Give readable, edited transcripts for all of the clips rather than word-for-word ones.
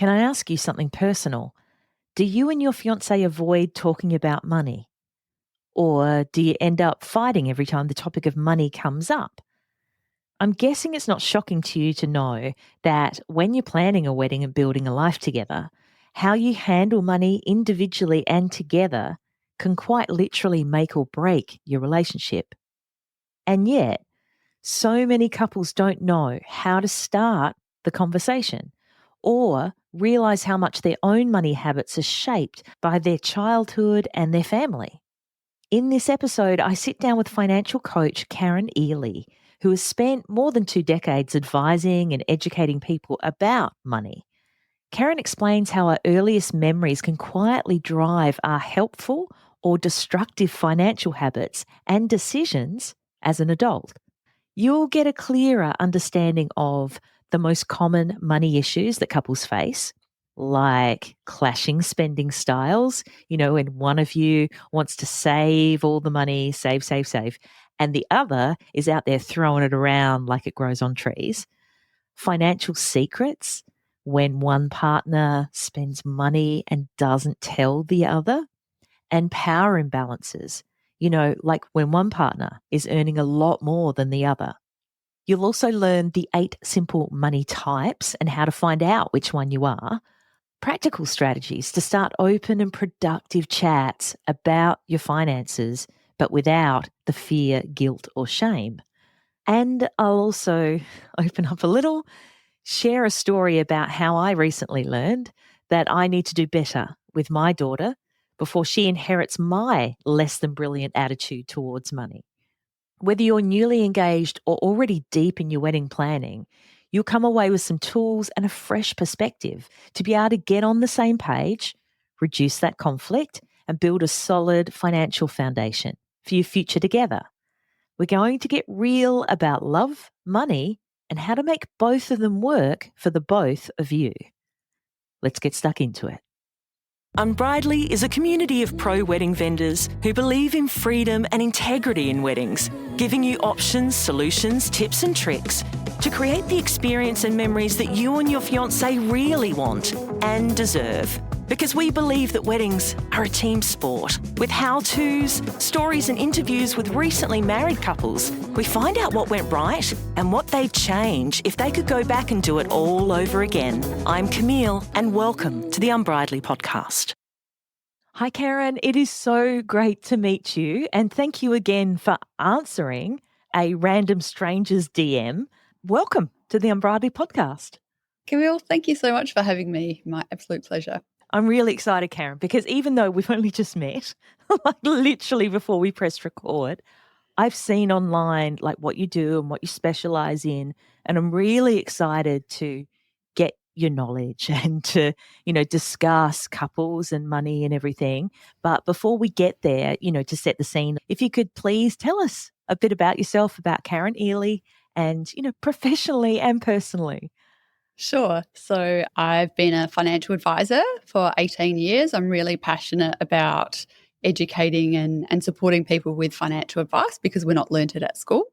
Can I ask you something personal? Do you and your fiancé avoid talking about money? Or do you end up fighting every time the topic of money comes up? I'm guessing it's not shocking to you to know that when you're planning a wedding and building a life together, how you handle money individually and together can quite literally make or break your relationship. And yet, so many couples don't know how to start the conversation or realize how much their own money habits are shaped by their childhood and their family. In this episode, I sit down with financial coach Karen Eely, who has spent more than 2 decades advising and educating people about money. Karen explains how our earliest memories can quietly drive our helpful or destructive financial habits and decisions as an adult. You'll get a clearer understanding of the most common money issues that couples face, like clashing spending styles, when one of you wants to save all the money, save, and the other is out there throwing it around like it grows on trees. Financial secrets, when one partner spends money and doesn't tell the other, and power imbalances, like when one partner is earning a lot more than the other. You'll also learn the 8 simple money types and how to find out which one you are, practical strategies to start open and productive chats about your finances, but without the fear, guilt, or shame. And I'll also open up a little, share a story about how I recently learned that I need to do better with my daughter before she inherits my less than brilliant attitude towards money. Whether you're newly engaged or already deep in your wedding planning, you'll come away with some tools and a fresh perspective to be able to get on the same page, reduce that conflict, and build a solid financial foundation for your future together. We're going to get real about love, money, and how to make both of them work for the both of you. Let's get stuck into it. Unbridely is a community of pro-wedding vendors who believe in freedom and integrity in weddings, giving you options, solutions, tips and tricks to create the experience and memories that you and your fiancé really want and deserve. Because we believe that weddings are a team sport. With how-tos, stories and interviews with recently married couples, we find out what went right and what they'd change if they could go back and do it all over again. I'm Camille and welcome to the Unbridely podcast. Hi Karen, it is so great to meet you and thank you again for answering a random stranger's DM. Welcome to the Unbridely podcast. Camille, thank you so much for having me. My absolute pleasure. I'm really excited, Karen, because even though we've only just met, like literally before we pressed record, I've seen online like what you do and what you specialize in, and I'm really excited to get your knowledge and to, discuss couples and money and everything. But before we get there, to set the scene, if you could please tell us a bit about yourself, about Karen Eely, and, professionally and personally. Sure. So I've been a financial advisor for 18 years. I'm really passionate about educating and supporting people with financial advice because we're not learnt it at school.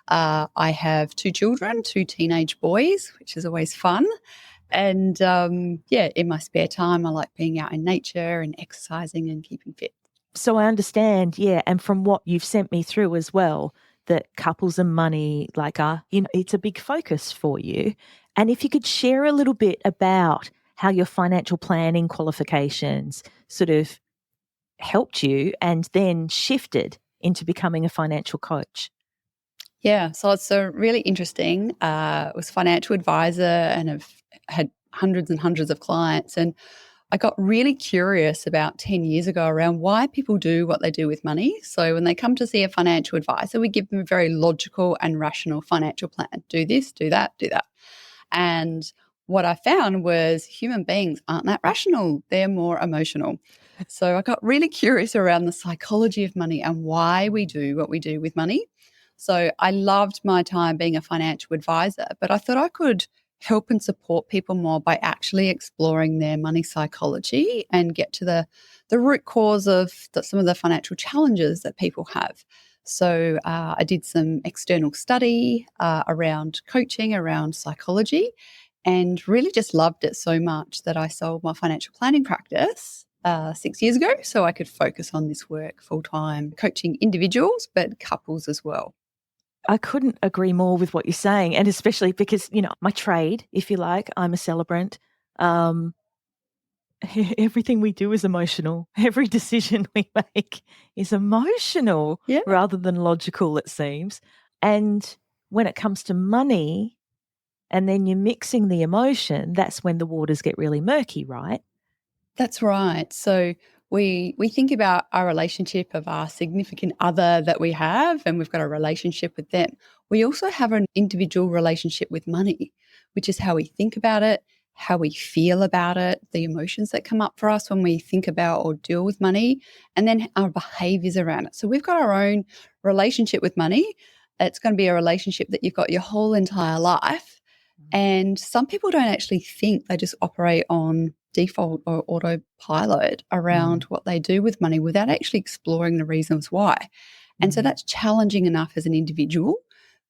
I have 2 children, 2 teenage boys, which is always fun. And in my spare time, I like being out in nature and exercising and keeping fit. So I understand, and from what you've sent me through as well, that couples and money it's a big focus for you. And if you could share a little bit about how your financial planning qualifications sort of helped you and then shifted into becoming a financial coach. Yeah, so it's really interesting. I was a financial advisor and have had hundreds and hundreds of clients. And I got really curious about 10 years ago around why people do what they do with money. So when they come to see a financial advisor, we give them a very logical and rational financial plan. Do this, do that, do that. And what I found was human beings aren't that rational. They're more emotional. So I got really curious around the psychology of money and why we do what we do with money. So I loved my time being a financial advisor, but I thought I could help and support people more by actually exploring their money psychology and get to the root cause of some of the financial challenges that people have. So I did some external study around coaching, around psychology, and really just loved it so much that I sold my financial planning practice 6 years ago so I could focus on this work full time, coaching individuals, but couples as well. I couldn't agree more with what you're saying, and especially because, my trade, if you like, I'm a celebrant. Everything we do is emotional. Every decision we make is emotional Yeah. rather than logical, it seems. And when it comes to money and then you're mixing the emotion, that's when the waters get really murky, right? That's right. So we think about our relationship of our significant other that we have, and we've got a relationship with them. We also have an individual relationship with money, which is how we think about it, how we feel about it, the emotions that come up for us when we think about or deal with money, and then our behaviors around it. So we've got our own relationship with money. It's going to be a relationship that you've got your whole entire life. And some people don't actually think, they just operate on default or autopilot around what they do with money without actually exploring the reasons why. And so that's challenging enough as an individual.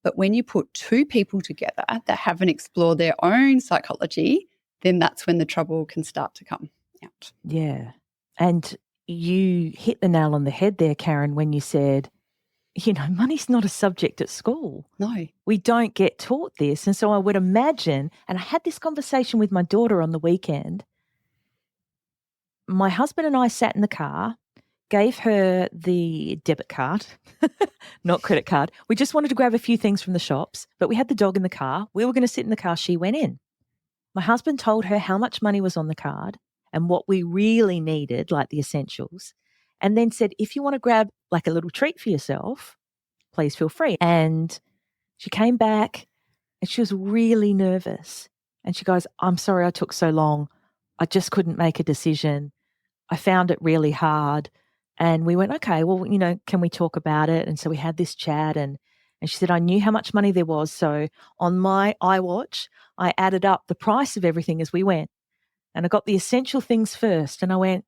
But when you put two people together that haven't explored their own psychology, then that's when the trouble can start to come out. Yeah. And you hit the nail on the head there, Karen, when you said, money's not a subject at school. No. We don't get taught this. And so I would imagine, and I had this conversation with my daughter on the weekend. My husband and I sat in the car, gave her the debit card, not credit card. We just wanted to grab a few things from the shops, but we had the dog in the car. We were going to sit in the car. She went in. My husband told her how much money was on the card and what we really needed, like the essentials, and then said, if you want to grab like a little treat for yourself, please feel free. And she came back and she was really nervous. And she goes, I'm sorry I took so long. I just couldn't make a decision. I found it really hard. And we went, okay, well, can we talk about it? And so we had this chat and she said, I knew how much money there was. So on my iWatch, I added up the price of everything as we went. And I got the essential things first. And I went,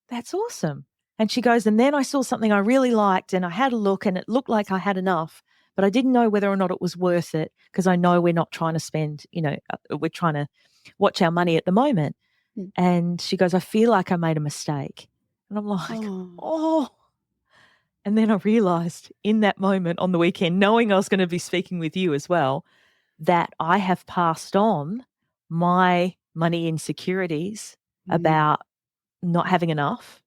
that's awesome. And she goes, and then I saw something I really liked and I had a look and it looked like I had enough, but I didn't know whether or not it was worth it because I know we're not trying to spend, we're trying to watch our money at the moment. And she goes, I feel like I made a mistake. And I'm like, oh. And then I realized in that moment on the weekend, knowing I was going to be speaking with you as well, that I have passed on my money insecurities about not having enough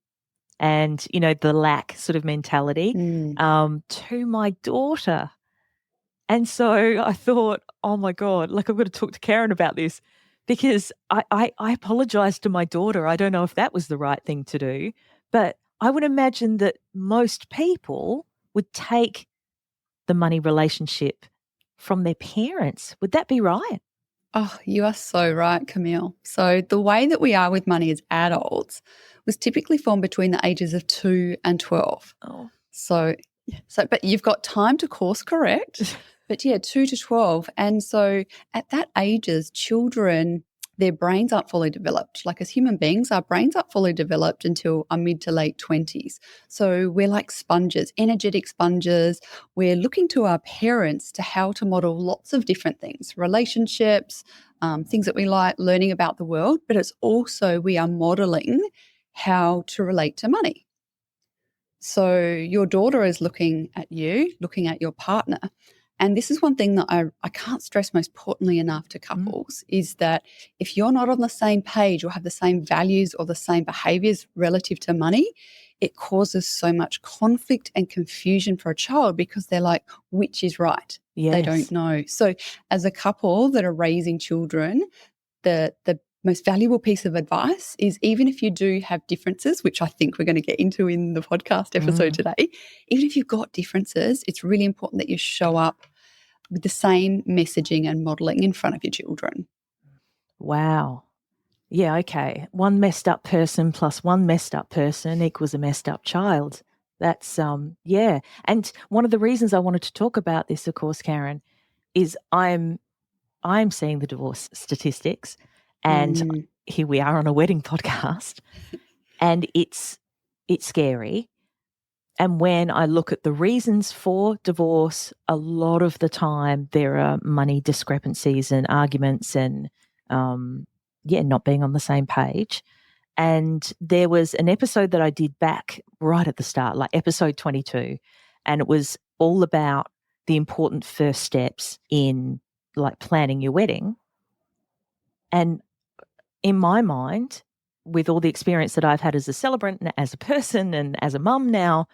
and, the lack sort of mentality to my daughter. And so I thought, oh my God, like I've got to talk to Karen about this because I apologized to my daughter. I don't know if that was the right thing to do, but I would imagine that most people would take the money relationship from their parents. Would that be right? Oh, you are so right, Camille. So the way that we are with money as adults was typically formed between the ages of 2 and 12. Oh. But you've got time to course correct. But yeah, 2 to 12. And so at that ages, children, their brains aren't fully developed. Like as human beings, our brains aren't fully developed until our mid to late 20s. So we're like sponges, energetic sponges. We're looking to our parents to how to model lots of different things, relationships, things that we like, learning about the world, but it's also we are modeling how to relate to money. So your daughter is looking at you, looking at your partner. And this is one thing that I can't stress most importantly enough to couples is that if you're not on the same page or have the same values or the same behaviors relative to money, it causes so much conflict and confusion for a child because they're like, which is right? Yes. They don't know. So as a couple that are raising children, the most valuable piece of advice is even if you do have differences, which I think we're going to get into in the podcast episode today, even if you've got differences, it's really important that you show up with the same messaging and modelling in front of your children. Wow. Yeah, okay. One messed up person plus one messed up person equals a messed up child. That's, yeah. And one of the reasons I wanted to talk about this, of course, Karen, is I'm seeing the divorce statistics and here we are on a wedding podcast and it's scary. And when I look at the reasons for divorce, a lot of the time there are money discrepancies and arguments and, not being on the same page. And there was an episode that I did back right at the start, like episode 22, and it was all about the important first steps in like planning your wedding. And in my mind, with all the experience that I've had as a celebrant and as a person and as a mum now,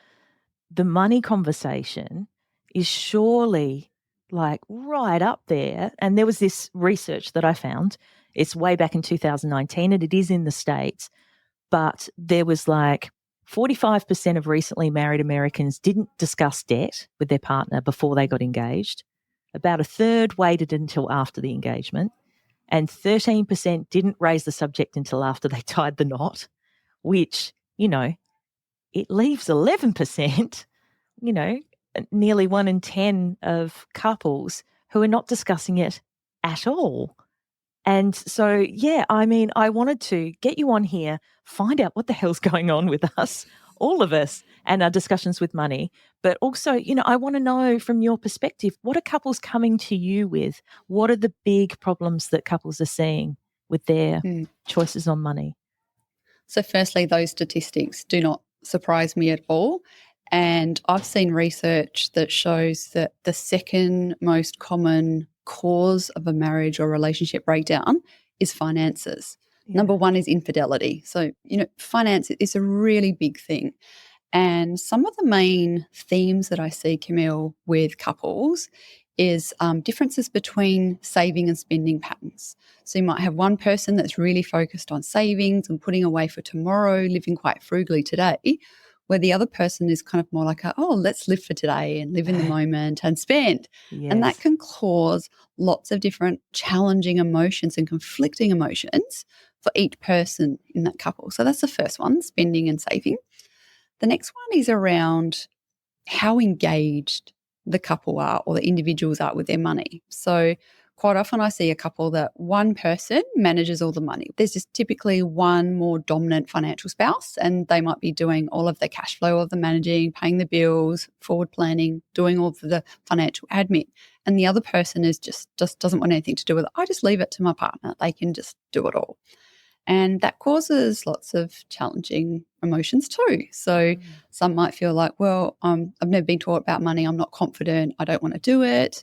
the money conversation is surely like right up there. And there was this research that I found. It's way back in 2019 and it is in the States, but there was like 45% of recently married Americans didn't discuss debt with their partner before they got engaged. About a third waited until after the engagement, and 13% didn't raise the subject until after they tied the knot, which, it leaves 11%, you know, nearly 1 in 10 of couples who are not discussing it at all. And so, I wanted to get you on here, find out what the hell's going on with us, all of us, and our discussions with money. But also, I want to know from your perspective, what are couples coming to you with? What are the big problems that couples are seeing with their choices on money? So firstly, those statistics do not surprise me at all. And I've seen research that shows that the second most common cause of a marriage or relationship breakdown is finances. Yeah. Number one is infidelity. So, finance is a really big thing. And some of the main themes that I see, Camille, with couples is differences between saving and spending patterns. So you might have one person that's really focused on savings and putting away for tomorrow, living quite frugally today, where the other person is kind of more like, let's live for today and live in the moment and spend. Yes. And that can cause lots of different challenging emotions and conflicting emotions for each person in that couple. So that's the first one, spending and saving. The next one is around how engaged the couple are or the individuals are with their money. So quite often I see a couple that one person manages all the money. There's just typically one more dominant financial spouse, and they might be doing all of the cash flow of the managing, paying the bills, forward planning, doing all of the financial admin. And the other person is just doesn't want anything to do with it. I just leave it to my partner. They can just do it all. And that causes lots of challenging emotions too. So some might feel like, I've never been taught about money. I'm not confident. I don't want to do it.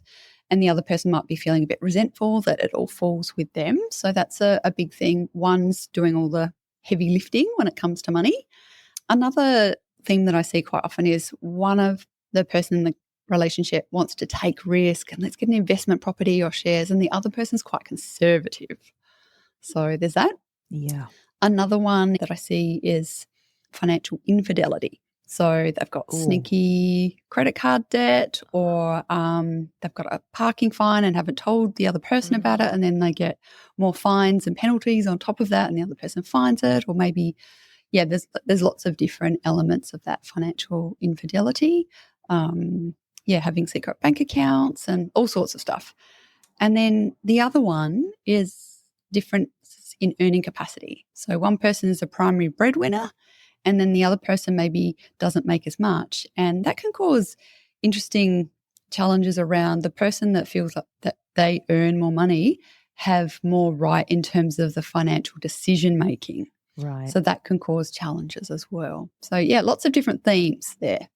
And the other person might be feeling a bit resentful that it all falls with them. So that's a big thing. One's doing all the heavy lifting when it comes to money. Another thing that I see quite often is one of the person in the relationship wants to take risk and let's get an investment property or shares, and the other person's quite conservative. So there's that. Yeah. Another one that I see is financial infidelity. So they've got sneaky credit card debt, or they've got a parking fine and haven't told the other person about it, and then they get more fines and penalties on top of that, and the other person finds it. Or maybe, there's lots of different elements of that financial infidelity. Having secret bank accounts and all sorts of stuff. And then the other one is different in earning capacity. So one person is a primary breadwinner, and then the other person maybe doesn't make as much. And that can cause interesting challenges around the person that feels like that they earn more money, have more right in terms of the financial decision making. Right. So that can cause challenges as well. So lots of different themes there.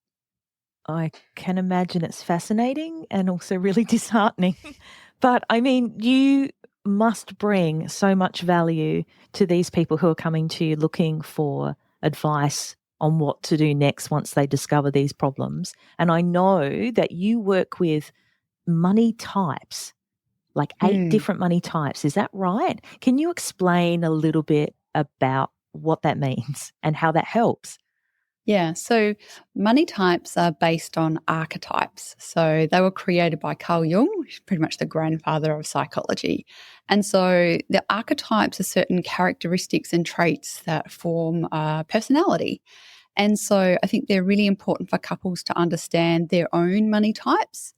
I can imagine it's fascinating and also really disheartening. But you must bring so much value to these people who are coming to you looking for advice on what to do next once they discover these problems. And I know that you work with money types, like 8 different money types. Is that right? Can you explain a little bit about what that means and how that helps? Yeah, so money types are based on archetypes. So they were created by Carl Jung, which is pretty much the grandfather of psychology. And so the archetypes are certain characteristics and traits that form personality. And so I think they're really important for couples to understand their own money types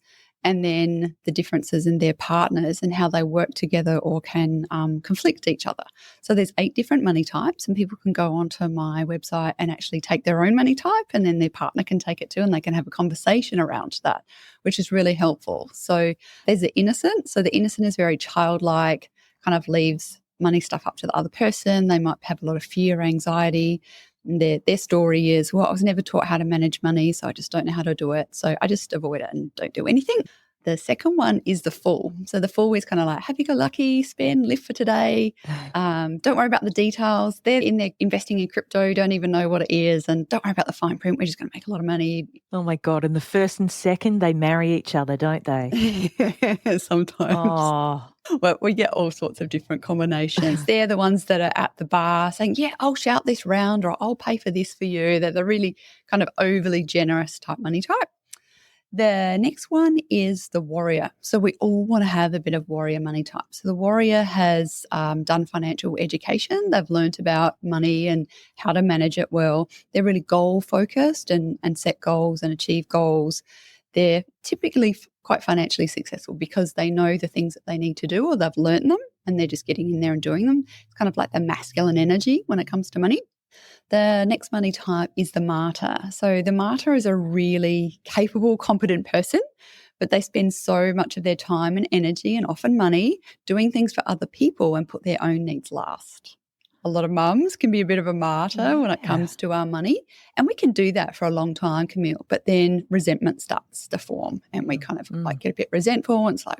and then the differences in their partners and how they work together or can conflict each other. So there's 8 different money types, and people can go onto my website and actually take their own money type, and then their partner can take it too, and they can have a conversation around that, which is really helpful. So there's the innocent. So the innocent is very childlike, kind of leaves money stuff up to the other person. They might have a lot of fear, anxiety. And their story is, well, I was never taught how to manage money, so I just don't know how to do it. So I just avoid it and don't do anything. The second one is the fool. So the fool is kind of like happy-go-lucky, spend, live for today. Don't worry about the details. They're in there investing in crypto, don't even know what it is, and don't worry about the fine print. We're just going to make a lot of money. Oh, my God. And the first and second, they marry each other, don't they? Sometimes. Oh, Well, we get all sorts of different combinations. They're the ones that are at the bar saying, yeah, I'll shout this round or I'll pay for this for you. They're the really kind of overly generous type money type. The next one is the warrior. So we all want to have a bit of warrior money type. So the warrior has done financial education. They've learnt about money and how to manage it well. They're really goal focused and set goals and achieve goals. They're typically quite financially successful because they know the things that they need to do or they've learnt them and they're just getting in there and doing them. It's kind of like the masculine energy when it comes to money. The next money type is the martyr. So the martyr is a really capable, competent person, but they spend so much of their time and energy and often money doing things for other people and put their own needs last. A lot of mums can be a bit of a martyr when it comes to our money, and we can do that for a long time, Camille, but then resentment starts to form and we kind of like get a bit resentful. And it's like,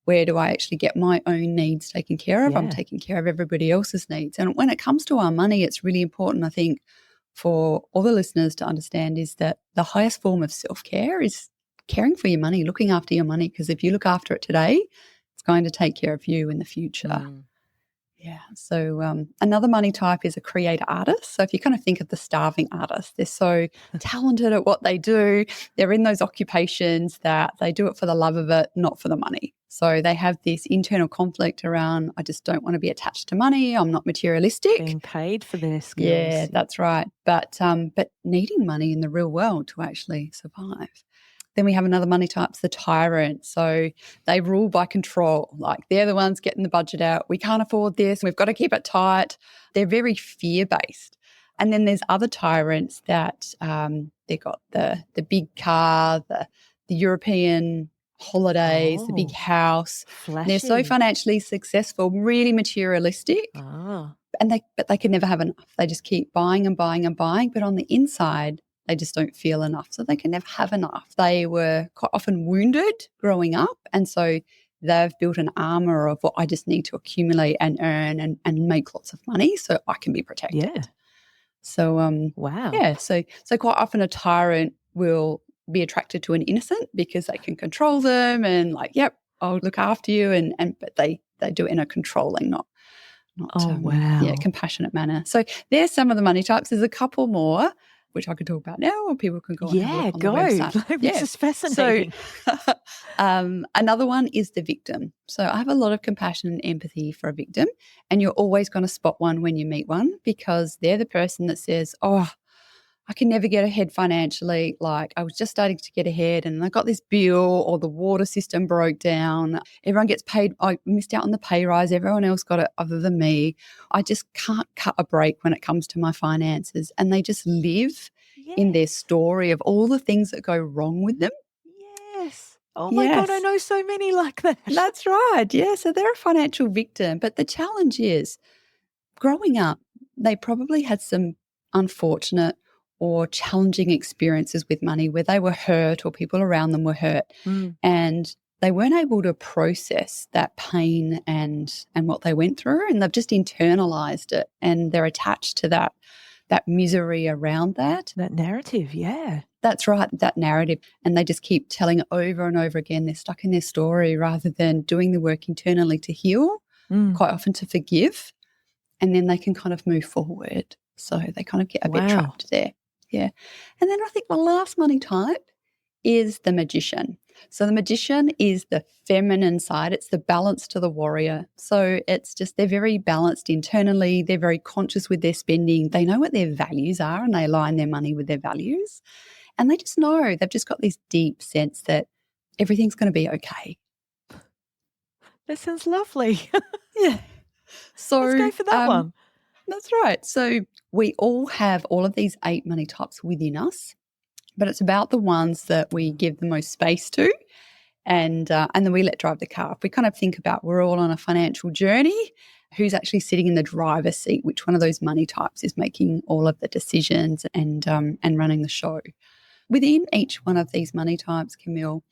where do I actually get my own needs taken care of? I'm taking care of everybody else's needs. And when it comes to our money, it's really important, I think, for all the listeners to understand is that the highest form of self-care is caring for your money, looking after your money, because if you look after it today, it's going to take care of you in the future. Yeah. So another money type is a creator artist. So if you kind of think of the starving artists, they're so talented at what they do. They're in those occupations that they do it for the love of it, not for the money. So they have this internal conflict around, I just don't want to be attached to money. I'm not materialistic. Being paid for their skills. Yeah, that's right. But needing money in the real world to actually survive. Then we have another money type, the tyrant. So they rule by control. Like they're the ones getting the budget out. We can't afford this. We've got to keep it tight. They're very fear-based. And then there's other tyrants that they've got the big car, the European holidays, the big house. Flashy. They're so financially successful, really materialistic. But they can never have enough. They just keep buying and buying and buying. But on the inside, they just don't feel enough. So they can never have enough. They were quite often wounded growing up. And so they've built an armor of what I just need to accumulate and earn and make lots of money so I can be protected. Yeah. So, wow. Yeah. So quite often a tyrant will be attracted to an innocent because they can control them and like, yep, I'll look after you. But they do it in a controlling, not compassionate manner. So there's some of the money types. There's a couple more, which I could talk about now, or people can go and have a look on the website. This is fascinating. So another one is the victim. So I have a lot of compassion and empathy for a victim, and you're always going to spot one when you meet one because they're the person that says, oh, I can never get ahead financially. Like I was just starting to get ahead and I got this bill or the water system broke down. Everyone gets paid. I missed out on the pay rise. Everyone else got it other than me. I just can't cut a break when it comes to my finances. And they just live in their story of all the things that go wrong with them. Yes. Oh my God, I know so many like that. That's right. Yeah. So they're a financial victim. But the challenge is growing up, they probably had some unfortunate or challenging experiences with money where they were hurt or people around them were hurt and they weren't able to process that pain and what they went through, and they've just internalized it and they're attached to that misery around that narrative. Yeah, that's right, that narrative, and they just keep telling it over and over again. They're stuck in their story rather than doing the work internally to heal, quite often to forgive, and then they can kind of move forward. So they kind of get a bit trapped there. Yeah. And then I think the last money type is the magician. So the magician is the feminine side. It's the balance to the warrior. So it's just they're very balanced internally. They're very conscious with their spending. They know what their values are and they align their money with their values. And they just know they've just got this deep sense that everything's going to be okay. That sounds lovely. Yeah. Let's So go for that one. that's right. So we all have all of these 8 money types within us, but it's about the ones that we give the most space to, and then we let drive the car. If we kind of think about we're all on a financial journey, who's actually sitting in the driver's seat? Which one of those money types is making all of the decisions and running the show? Within each one of these money types, Camille,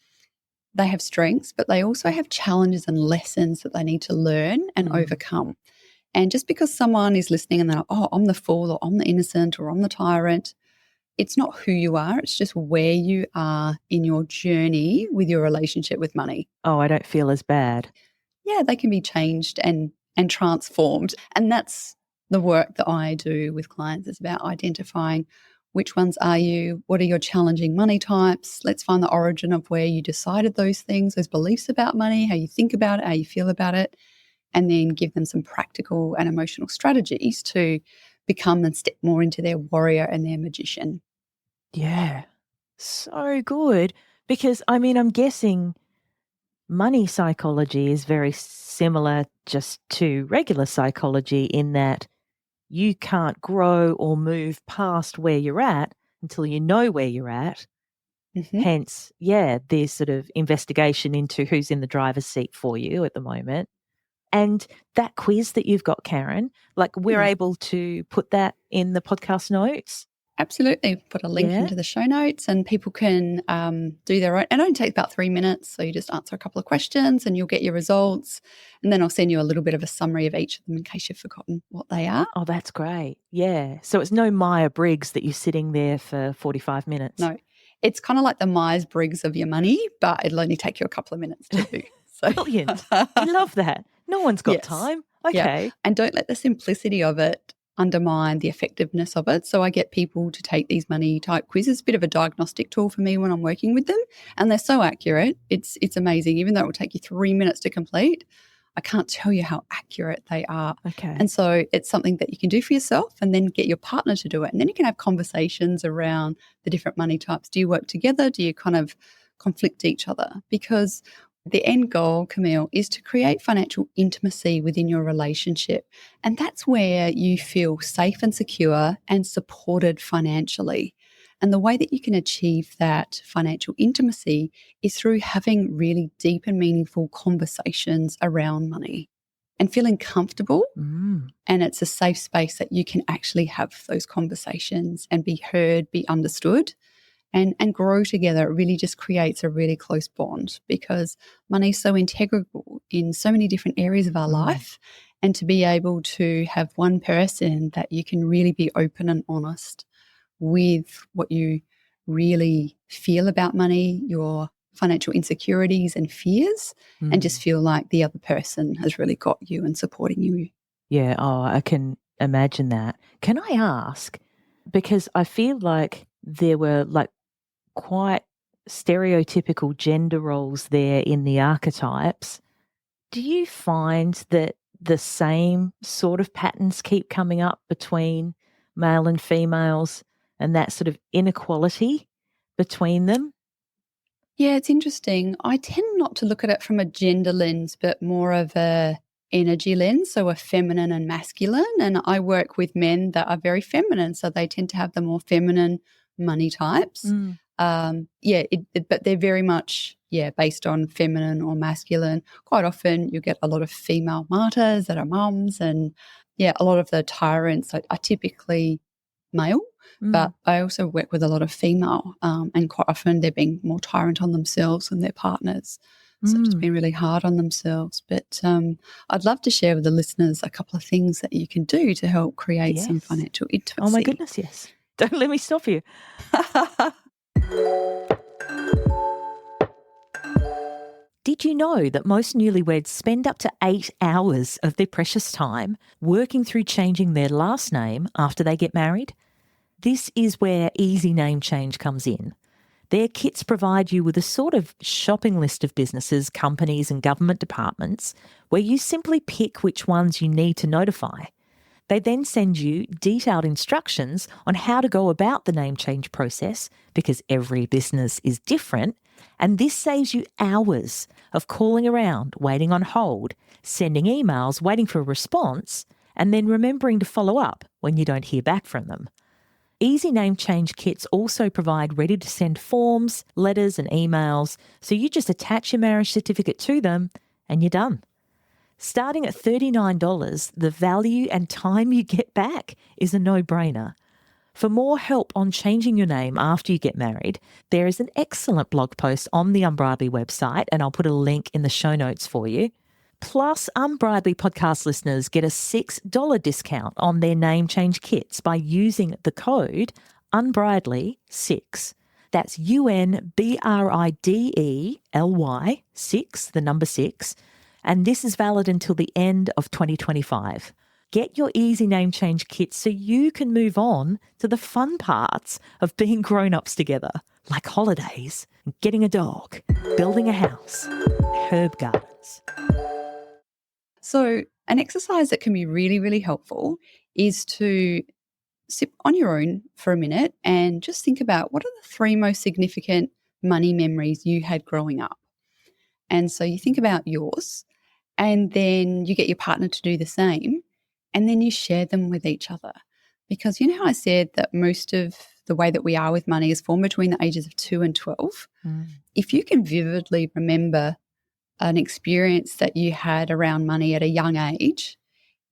they have strengths, but they also have challenges and lessons that they need to learn and overcome. And just because someone is listening and they're like, oh, I'm the fool or I'm the innocent or I'm the tyrant, it's not who you are. It's just where you are in your journey with your relationship with money. Oh, I don't feel as bad. Yeah, they can be changed and transformed. And that's the work that I do with clients. It's about identifying which ones are you, what are your challenging money types. Let's find the origin of where you decided those things, those beliefs about money, how you think about it, how you feel about it, and then give them some practical and emotional strategies to become and step more into their warrior and their magician. Yeah. So good. Because, I mean, I'm guessing money psychology is very similar just to regular psychology in that you can't grow or move past where you're at until you know where you're at. Mm-hmm. Hence, yeah, there's sort of investigation into who's in the driver's seat for you at the moment. And that quiz that you've got, Karen, like we're Yeah. able to put that in the podcast notes. Absolutely. Put a link Yeah. into the show notes and people can do their own. It only takes about 3 minutes. So you just answer a couple of questions and you'll get your results. And then I'll send you a little bit of a summary of each of them in case you've forgotten what they are. Oh, that's great. Yeah. So it's no Myers-Briggs that you're sitting there for 45 minutes. No, it's kind of like the Myers-Briggs of your money, but it'll only take you a couple of minutes to do. So Brilliant. I love that. No one's got yes. time. Yeah. Okay. And don't let the simplicity of it undermine the effectiveness of it. So I get people to take these money type quizzes, a bit of a diagnostic tool for me when I'm working with them. And they're so accurate. It's amazing. Even though it will take you 3 minutes to complete, I can't tell you how accurate they are. Okay. And so it's something that you can do for yourself and then get your partner to do it. And then you can have conversations around the different money types. Do you work together? Do you kind of conflict each other? Because the end goal, Camille, is to create financial intimacy within your relationship. And that's where you feel safe and secure and supported financially. And the way that you can achieve that financial intimacy is through having really deep and meaningful conversations around money and feeling comfortable. Mm. And it's a safe space that you can actually have those conversations and be heard, be understood, and grow together. It really just creates a really close bond because money is so integral in so many different areas of our life. And to be able to have one person that you can really be open and honest with what you really feel about money, your financial insecurities and fears, and just feel like the other person has really got you and supporting you. Yeah. Oh, I can imagine that. Can I ask, because I feel like there were like quite stereotypical gender roles there in the archetypes. Do you find that the same sort of patterns keep coming up between male and females and that sort of inequality between them? Yeah, it's interesting. I tend not to look at it from a gender lens, but more of a energy lens, so a feminine and masculine. And I work with men that are very feminine, so they tend to have the more feminine money types. But they're very much based on feminine or masculine. Quite often, you get a lot of female martyrs that are mums, and a lot of the tyrants are typically male. But I also work with a lot of female, and quite often they're being more tyrant on themselves and their partners. So it's been really hard on themselves. But I'd love to share with the listeners a couple of things that you can do to help create some financial intimacy. Oh my goodness, yes. Don't let me stop you. Did you know that most newlyweds spend up to 8 hours of their precious time working through changing their last name after they get married? This is where easy name change comes in. Their kits provide you with a sort of shopping list of businesses, companies and government departments where you simply pick which ones you need to notify. They then send you detailed instructions on how to go about the name change process because every business is different. And this saves you hours of calling around, waiting on hold, sending emails, waiting for a response, and then remembering to follow up when you don't hear back from them. Easy name change kits also provide ready-to-send forms, letters and emails, so you just attach your marriage certificate to them and you're done. Starting at $39, the value and time you get back is a no-brainer. For more help on changing your name after you get married, there is an excellent blog post on the Unbridely website, and I'll put a link in the show notes for you. Plus, Unbridely podcast listeners get a $6 discount on their name change kits by using the code Unbridely6. That's UNBRIDELY 6, the number 6, and this is valid until the end of 2025. Get your easy name change kit so you can move on to the fun parts of being grown-ups together, like holidays, getting a dog, building a house, herb gardens. So an exercise that can be really, really helpful is to sit on your own for a minute and just think about what are the 3 most significant money memories you had growing up. And so you think about yours, and then you get your partner to do the same, and then you share them with each other. Because you know how I said that most of the way that we are with money is formed between the ages of 2 and 12? If you can vividly remember an experience that you had around money at a young age,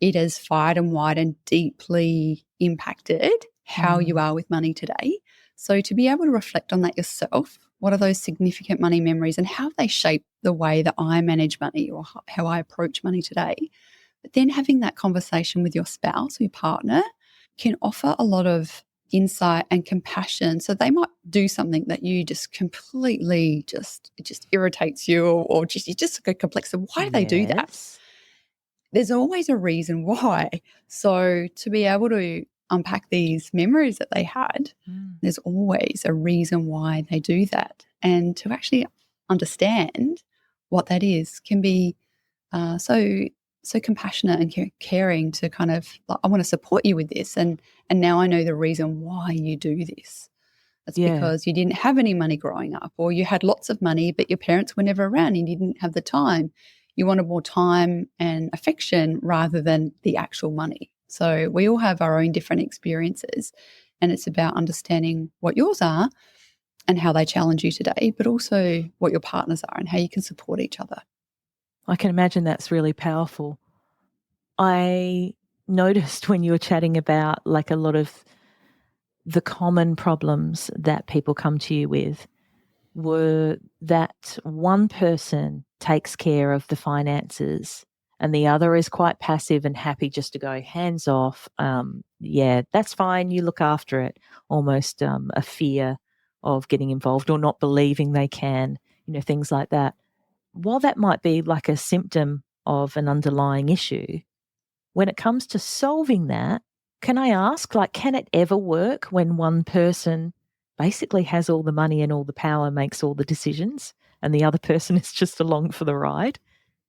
it has far and wide and deeply impacted how you are with money today. So to be able to reflect on that yourself, what are those significant money memories and how they shape the way that I manage money or how I approach money today? But then having that conversation with your spouse or your partner can offer a lot of insight and compassion. So they might do something that you just completely it just irritates you or just you just go complex. So why do they do that? Yes. There's always a reason why. So to be able to unpack these memories that they had, there's always a reason why they do that. And to actually understand what that is can be so compassionate and caring to kind of, like, I want to support you with this. And now I know the reason why you do this. That's because you didn't have any money growing up, or you had lots of money, but your parents were never around and you didn't have the time. You wanted more time and affection rather than the actual money. So we all have our own different experiences, and it's about understanding what yours are and how they challenge you today, but also what your partners are and how you can support each other. I can imagine that's really powerful. I noticed when you were chatting about like a lot of the common problems that people come to you with were that one person takes care of the finances and the other is quite passive and happy just to go hands off. Yeah, that's fine. You look after it. Almost a fear of getting involved or not believing they can, things like that. While that might be like a symptom of an underlying issue, when it comes to solving that, can I ask, like, can it ever work when one person basically has all the money and all the power, makes all the decisions, and the other person is just along for the ride?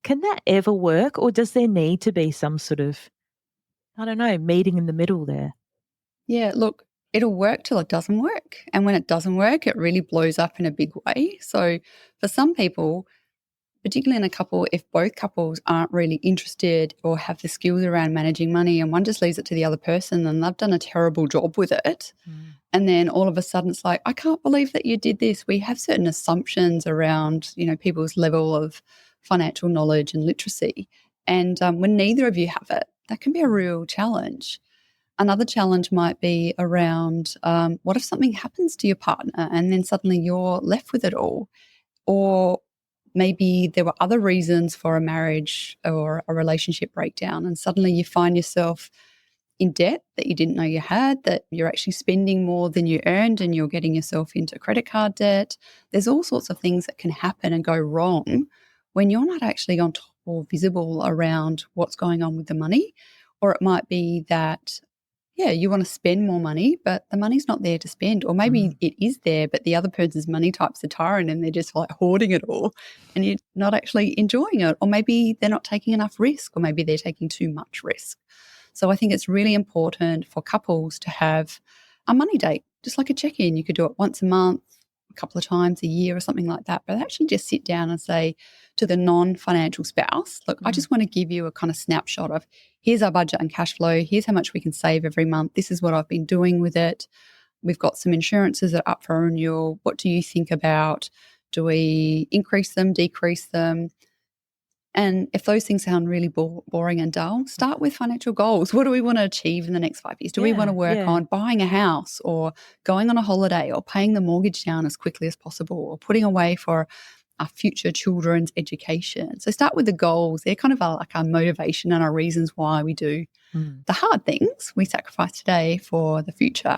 Can that ever work, or does there need to be some sort of, I don't know, meeting in the middle there? Yeah, look, it'll work till it doesn't work. And when it doesn't work, it really blows up in a big way. So for some people, particularly in a couple, if both couples aren't really interested or have the skills around managing money and one just leaves it to the other person, then they've done a terrible job with it. And then all of a sudden it's like, I can't believe that you did this. We have certain assumptions around, people's level of financial knowledge and literacy. And when neither of you have it, that can be a real challenge. Another challenge might be around what if something happens to your partner and then suddenly you're left with it all? Or maybe there were other reasons for a marriage or a relationship breakdown, and suddenly you find yourself in debt that you didn't know you had, that you're actually spending more than you earned and you're getting yourself into credit card debt. There's all sorts of things that can happen and go wrong when you're not actually on top or visible around what's going on with the money. Or it might be that you want to spend more money, but the money's not there to spend. Or maybe it is there, but the other person's money type's a tyrant and they're just like hoarding it all and you're not actually enjoying it. Or maybe they're not taking enough risk, or maybe they're taking too much risk. So I think it's really important for couples to have a money date, just like a check-in. You could do it once a month, a couple of times a year or something like that, but actually just sit down and say to the non-financial spouse, look, I just want to give you a kind of snapshot of here's our budget and cash flow, here's how much we can save every month, this is what I've been doing with it. We've got some insurances that are up for renewal. What do you think about? Do we increase them, decrease them? And if those things sound really boring and dull, start with financial goals. What do we want to achieve in the next 5 years? Do we want to work on buying a house or going on a holiday or paying the mortgage down as quickly as possible or putting away for our future children's education? So start with the goals. They're kind of like our motivation and our reasons why we do the hard things we sacrifice today for the future.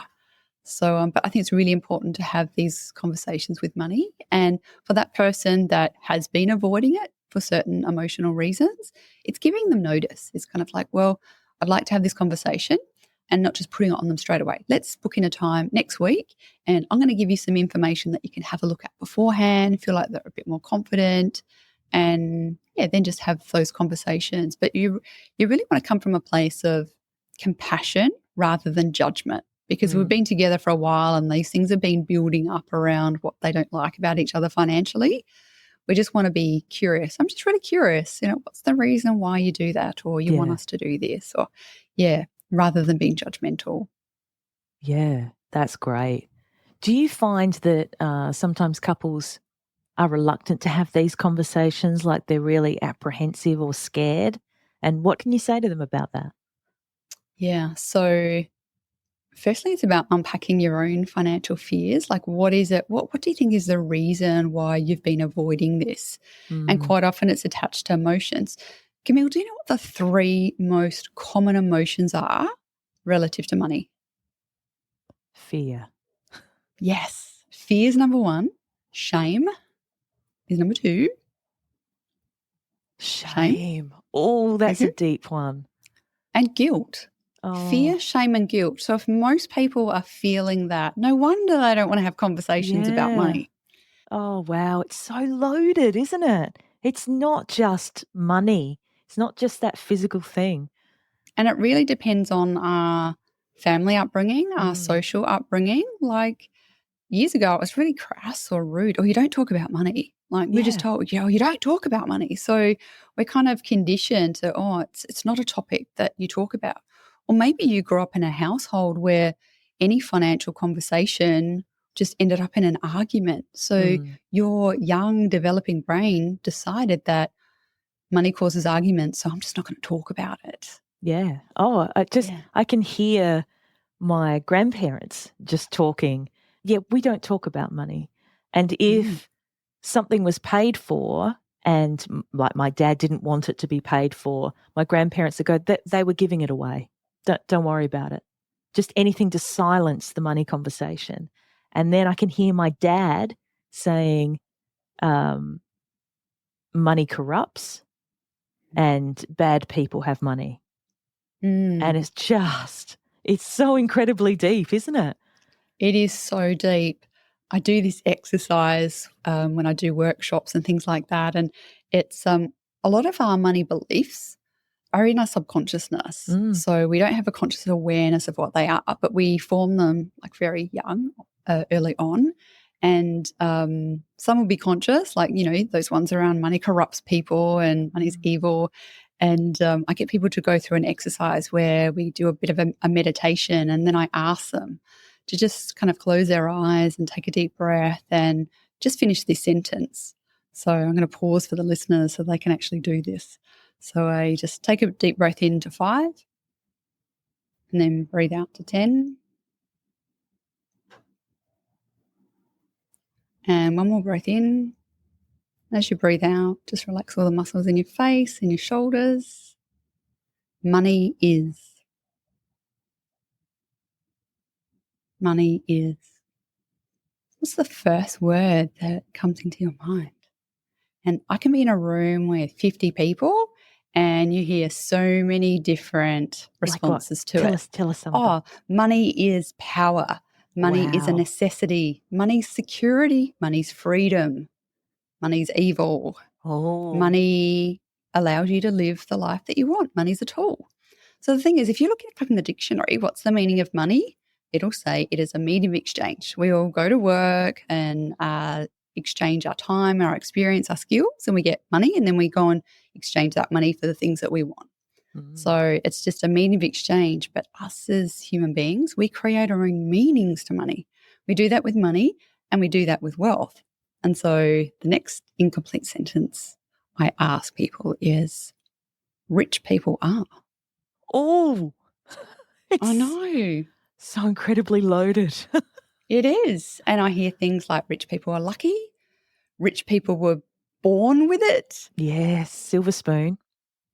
So, but I think it's really important to have these conversations with money. And for that person that has been avoiding it for certain emotional reasons, it's giving them notice. It's kind of like, well, I'd like to have this conversation and not just putting it on them straight away. Let's book in a time next week and I'm going to give you some information that you can have a look at beforehand, feel like they're a bit more confident and then just have those conversations. But you really want to come from a place of compassion rather than judgment, because we've been together for a while and these things have been building up around what they don't like about each other financially. We just want to be curious. I'm just really curious, what's the reason why you do that, or you want us to do this, or rather than being judgmental. Yeah, that's great. Do you find that sometimes couples are reluctant to have these conversations, like they're really apprehensive or scared? And what can you say to them about that? Yeah, so firstly, it's about unpacking your own financial fears. Like, what is it? What do you think is the reason why you've been avoiding this? And quite often it's attached to emotions. Camille, do you know what the 3 most common emotions are relative to money? Fear. Yes. Fear is number 1. Shame is number 2. Shame. Shame. Oh, that's a deep one. And guilt. Oh, Fear, shame, and guilt. So if most people are feeling that, no wonder they don't want to have conversations about yeah. money. Oh, wow. It's so loaded, isn't it? It's not just money. It's not just that physical thing. And it really depends on our family upbringing, our social upbringing. Like years ago, it was really crass or rude, or you don't talk about money. Like we're just told, you don't talk about money. So we're kind of conditioned to, it's not a topic that you talk about. Or maybe you grew up in a household where any financial conversation just ended up in an argument. So your young developing brain decided that money causes arguments, so I'm just not going to talk about it. Yeah. Oh, I can hear my grandparents just talking. Yeah, we don't talk about money. And if something was paid for and like my dad didn't want it to be paid for, my grandparents would go, they were giving it away. Don't worry about it. Just anything to silence the money conversation. And then I can hear my dad saying, money corrupts and bad people have money. And it's so incredibly deep, isn't it? It is so deep. I do this exercise when I do workshops and things like that. And it's a lot of our money beliefs are in our subconsciousness. So we don't have a conscious awareness of what they are, but we form them like very young, early on. And some will be conscious, like, those ones around money corrupts people and money's evil. And I get people to go through an exercise where we do a bit of a meditation, and then I ask them to just kind of close their eyes and take a deep breath and just finish this sentence. So I'm going to pause for the listeners so they can actually do this. So I just take a deep breath in to 5 and then breathe out to 10. And one more breath in. As you breathe out, just relax all the muscles in your face and your shoulders. Money is. Money is. What's the first word that comes into your mind? And I can be in a room with 50 people and you hear so many different responses to it. Tell us some of them. Money is power. Money is a Wow. necessity. Money's security. Money's freedom. Money's evil. Oh. Money allows you to live the life that you want. Money's a tool. So the thing is, if you look it up in the dictionary, what's the meaning of money? It'll say it is a medium of exchange. We all go to work and exchange our time, our experience, our skills, and we get money, and then we go and exchange that money for the things that we want. Mm. So it's just a medium of exchange. But us as human beings, we create our own meanings to money. We do that with money and we do that with wealth. And so the next incomplete sentence I ask people is, rich people are. Oh, I it's know. so incredibly loaded. It is. And I hear things like rich people are lucky, rich people were born with it. Yes, silver spoon.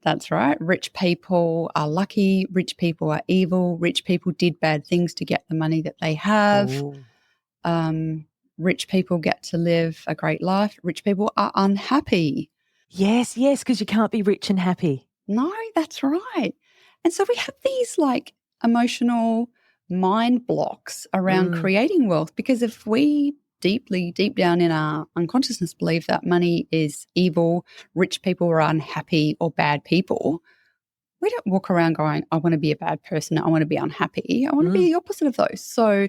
That's right. Rich people are lucky, rich people are evil, rich people did bad things to get the money that they have. Oh, Rich people get to live a great life, rich people are unhappy. yes, because you can't be rich and happy. No, that's right. And so we have these like emotional mind blocks around Mm, creating wealth, because if we deep down in our unconsciousness believe that money is evil, rich people are unhappy or bad people, we don't walk around going, I want to be a bad person, I want to be unhappy. I want to be mm. the opposite of those. So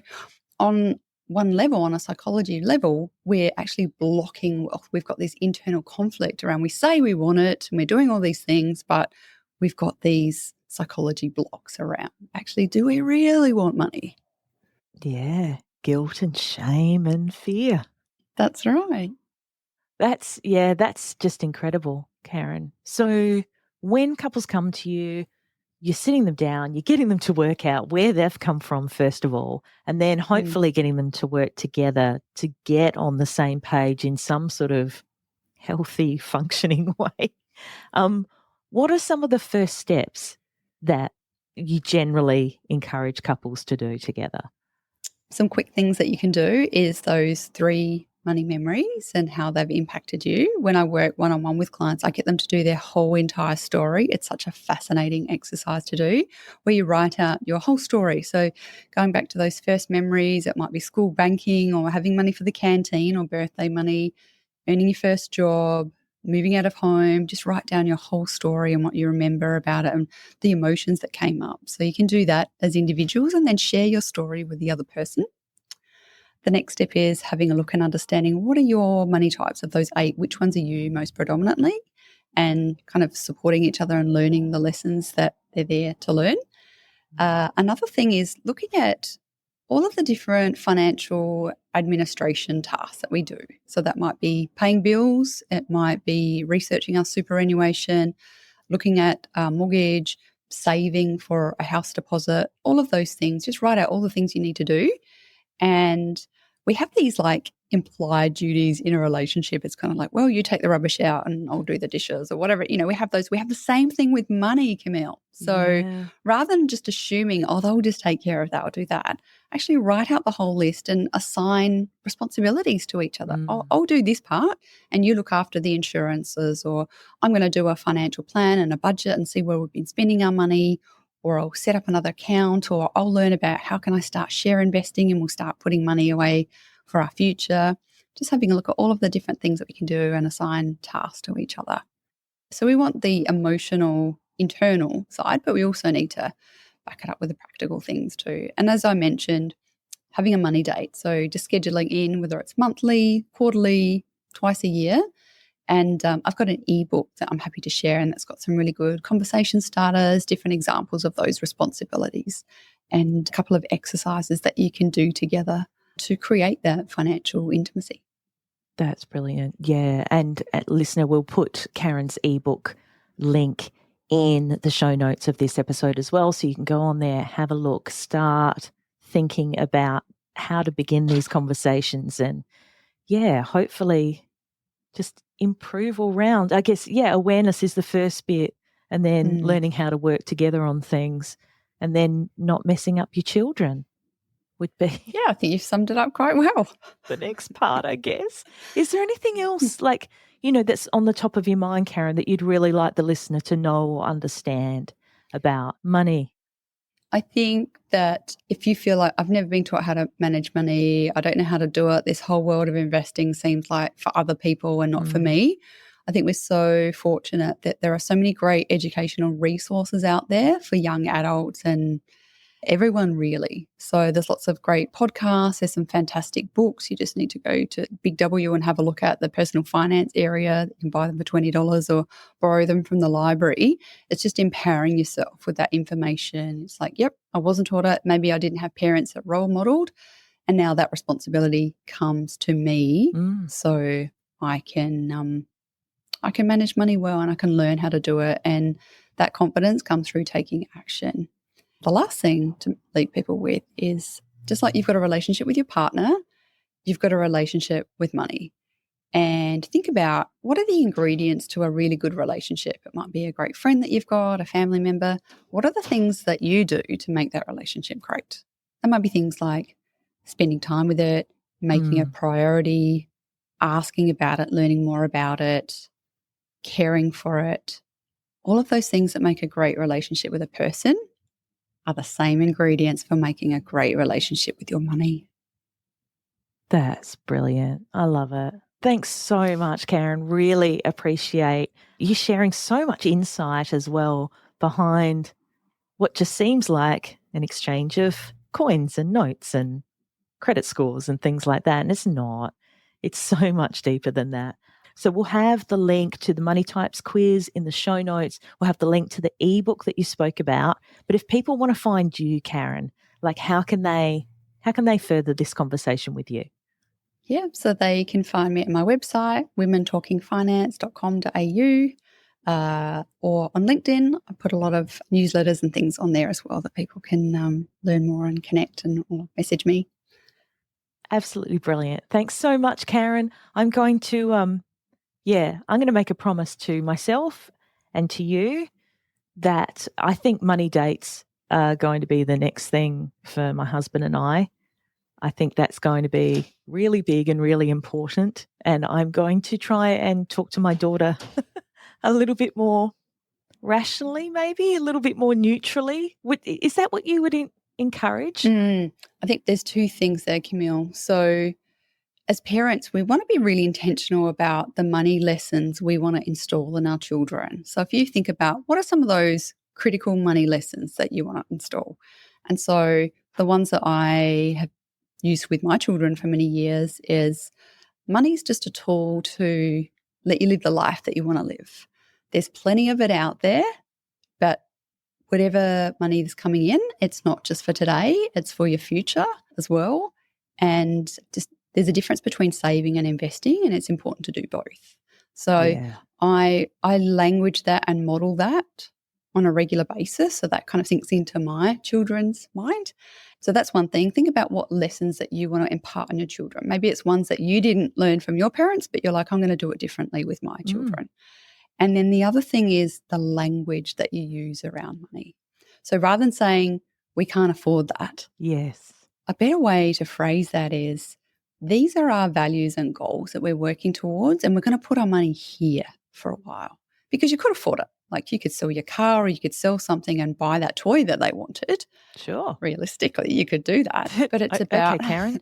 on one level, on a psychology level, we're actually blocking wealth. We've got this internal conflict around, we say we want it and we're doing all these things, but we've got these psychology blocks around, actually, do we really want money? Yeah, guilt and shame and fear. That's right. That's just incredible, Karen. So when couples come to you, you're sitting them down, you're getting them to work out where they've come from, first of all, and then Mm. hopefully getting them to work together to get on the same page in some sort of healthy, functioning way. Um, what are some of the first steps that you generally encourage couples to do together? Some quick things that you can do is those 3 money memories and how they've impacted you. When I work one-on-one with clients, I get them to do their whole entire story. It's such a fascinating exercise to do, where you write out your whole story. So going back to those first memories, it might be school banking or having money for the canteen or birthday money, earning your first job, moving out of home. Just write down your whole story and what you remember about it and the emotions that came up. So you can do that as individuals and then share your story with the other person. The next step is having a look and understanding, what are your money types of those 8? Which ones are you most predominantly? And kind of supporting each other and learning the lessons that they're there to learn. Another thing is looking at all of the different financial administration tasks that we do. So that might be paying bills, it might be researching our superannuation, looking at our mortgage, saving for a house deposit, all of those things. Just write out all the things you need to do. And we have these like implied duties in a relationship. It's kind of like, well, you take the rubbish out and I'll do the dishes or whatever. You know, we have those. We have the same thing with money, Camille. So Yeah. rather than just assuming, oh, they'll just take care of that or do that, actually write out the whole list and assign responsibilities to each other. Mm. I'll do this part and you look after the insurances, or I'm going to do a financial plan and a budget and see where we've been spending our money, or I'll set up another account, or I'll learn about how can I start share investing and we'll start putting money away for our future. Just having a look at all of the different things that we can do and assign tasks to each other. So we want the emotional, internal side, but we also need to back it up with the practical things too. And as I mentioned, having a money date. So just scheduling in, whether it's monthly, quarterly, twice a year. And I've got an ebook that I'm happy to share, and that's got some really good conversation starters, different examples of those responsibilities, and a couple of exercises that you can do together to create that financial intimacy. That's brilliant. Yeah. And listener, we'll put Karen's ebook link in the show notes of this episode as well. So you can go on there, have a look, start thinking about how to begin these conversations and, yeah, hopefully just improve all round. I guess, yeah, awareness is the first bit, and then Mm. learning how to work together on things, and then not messing up your children would be Yeah, I think you've summed it up quite well. the next part, I guess. Is there anything else like, that's on the top of your mind, Karen, that you'd really like the listener to know or understand about money? I think that if you feel like I've never been taught how to manage money, I don't know how to do it, this whole world of investing seems like for other people and not for Mm, me, I think we're so fortunate that there are so many great educational resources out there for young adults and everyone really. So there's lots of great podcasts. There's some fantastic books. You just need to go to Big W and have a look at the personal finance area. You can buy them for $20 or borrow them from the library. It's just empowering yourself with that information. It's like, yep, I wasn't taught it. Maybe I didn't have parents that role modeled. And now that responsibility comes to me. So I can manage money well and I can learn how to do it. And that confidence comes through taking action. The last thing to leave people with is just like you've got a relationship with your partner, you've got a relationship with money. And think about what are the ingredients to a really good relationship. It might be a great friend that you've got, a family member. What are the things that you do to make that relationship great? That might be things like spending time with it, making a priority, asking about it, learning more about it, caring for it. All of those things that make a great relationship with a person are the same ingredients for making a great relationship with your money. That's brilliant. I love it. Thanks so much, Karen. Really appreciate you sharing so much insight as well behind what just seems like an exchange of coins and notes and credit scores and things like that. And it's not. It's so much deeper than that. So we'll have the link to the Money Types quiz in the show notes. We'll have the link to the ebook that you spoke about. But if people want to find you, Karen, like how can they further this conversation with you? Yeah, so they can find me at my website, womentalkingfinance.com.au, or on LinkedIn. I put a lot of newsletters and things on there as well that people can learn more and connect and or message me. Absolutely brilliant. Thanks so much, Karen. I'm going to make a promise to myself and to you that I think money dates are going to be the next thing for my husband and I. I think that's going to be really big and really important. And I'm going to try and talk to my daughter a little bit more rationally, maybe a little bit more neutrally. Is that what you would encourage? I think there's two things there, Camille. So as parents, we want to be really intentional about the money lessons we want to install in our children. So if you think about what are some of those critical money lessons that you want to install? And so the ones that I have used with my children for many years is money is just a tool to let you live the life that you want to live. There's plenty of it out there, but whatever money is coming in, it's not just for today, it's for your future as well. And just there's a difference between saving and investing, and it's important to do both. So Yeah. I language that and model that on a regular basis. So that kind of sinks into my children's mind. So that's one thing. Think about what lessons that you want to impart on your children. Maybe it's ones that you didn't learn from your parents, but you're like, I'm going to do it differently with my children. And then the other thing is the language that you use around money. So rather than saying, we can't afford that, Yes. a better way to phrase that is, these are our values and goals that we're working towards, and we're going to put our money here for a while because you could afford it. Like you could sell your car or you could sell something and buy that toy that they wanted. Sure. Realistically, you could do that. But it's about... Okay, Karen.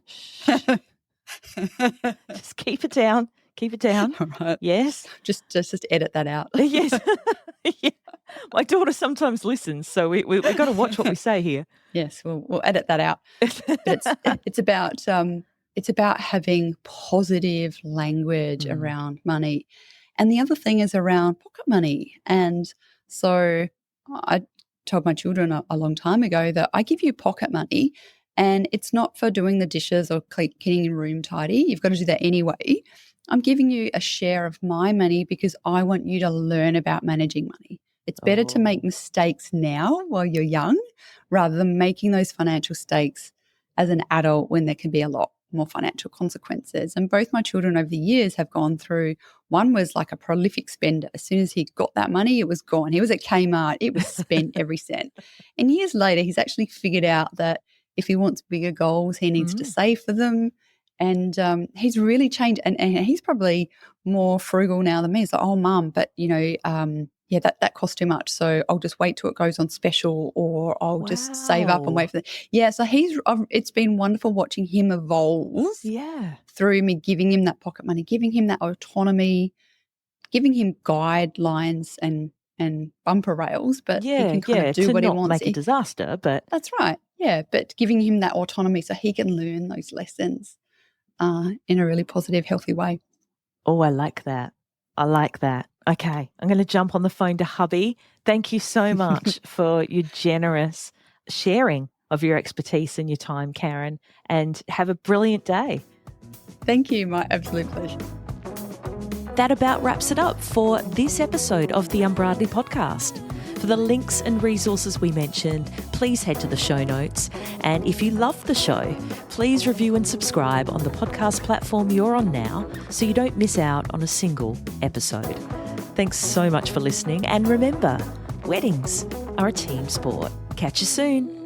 Just keep it down. Keep it down. All right. Yes. Just edit that out. Yes. Yeah. My daughter sometimes listens, so we've got to watch what we say here. Yes, we'll edit that out. But it's about having positive language around money. And the other thing is around pocket money. And so I told my children a long time ago that I give you pocket money and it's not for doing the dishes or keeping your room tidy. You've got to do that anyway. I'm giving you a share of my money because I want you to learn about managing money. It's better to make mistakes now while you're young rather than making those financial mistakes as an adult when there can be a lot more financial consequences. And both my children over the years have gone through, one was like a prolific spender. As soon as he got that money, it was gone. He was at Kmart, it was spent every cent. And years later, he's actually figured out that if he wants bigger goals, he needs to save for them. And he's really changed. And he's probably more frugal now than me. He's like, oh, Mum, but, that costs too much. So I'll just wait till it goes on special or I'll just save up and wait for it. Yeah, so it's been wonderful watching him evolve through me giving him that pocket money, giving him that autonomy, giving him guidelines and bumper rails, but he Yeah, can kind of yeah, do to what he not wants. make a disaster, but That's right. Yeah, but giving him that autonomy so he can learn those lessons in a really positive, healthy way. oh, I like that. I like that. Okay, I'm going to jump on the phone to hubby. Thank you so much for your generous sharing of your expertise and your time, Karen, and have a brilliant day. Thank you. My absolute pleasure. That about wraps it up for this episode of the Unbridely podcast. For the links and resources we mentioned, please head to the show notes. And if you love the show, please review and subscribe on the podcast platform you're on now so you don't miss out on a single episode. Thanks so much for listening. And remember, weddings are a team sport. Catch you soon.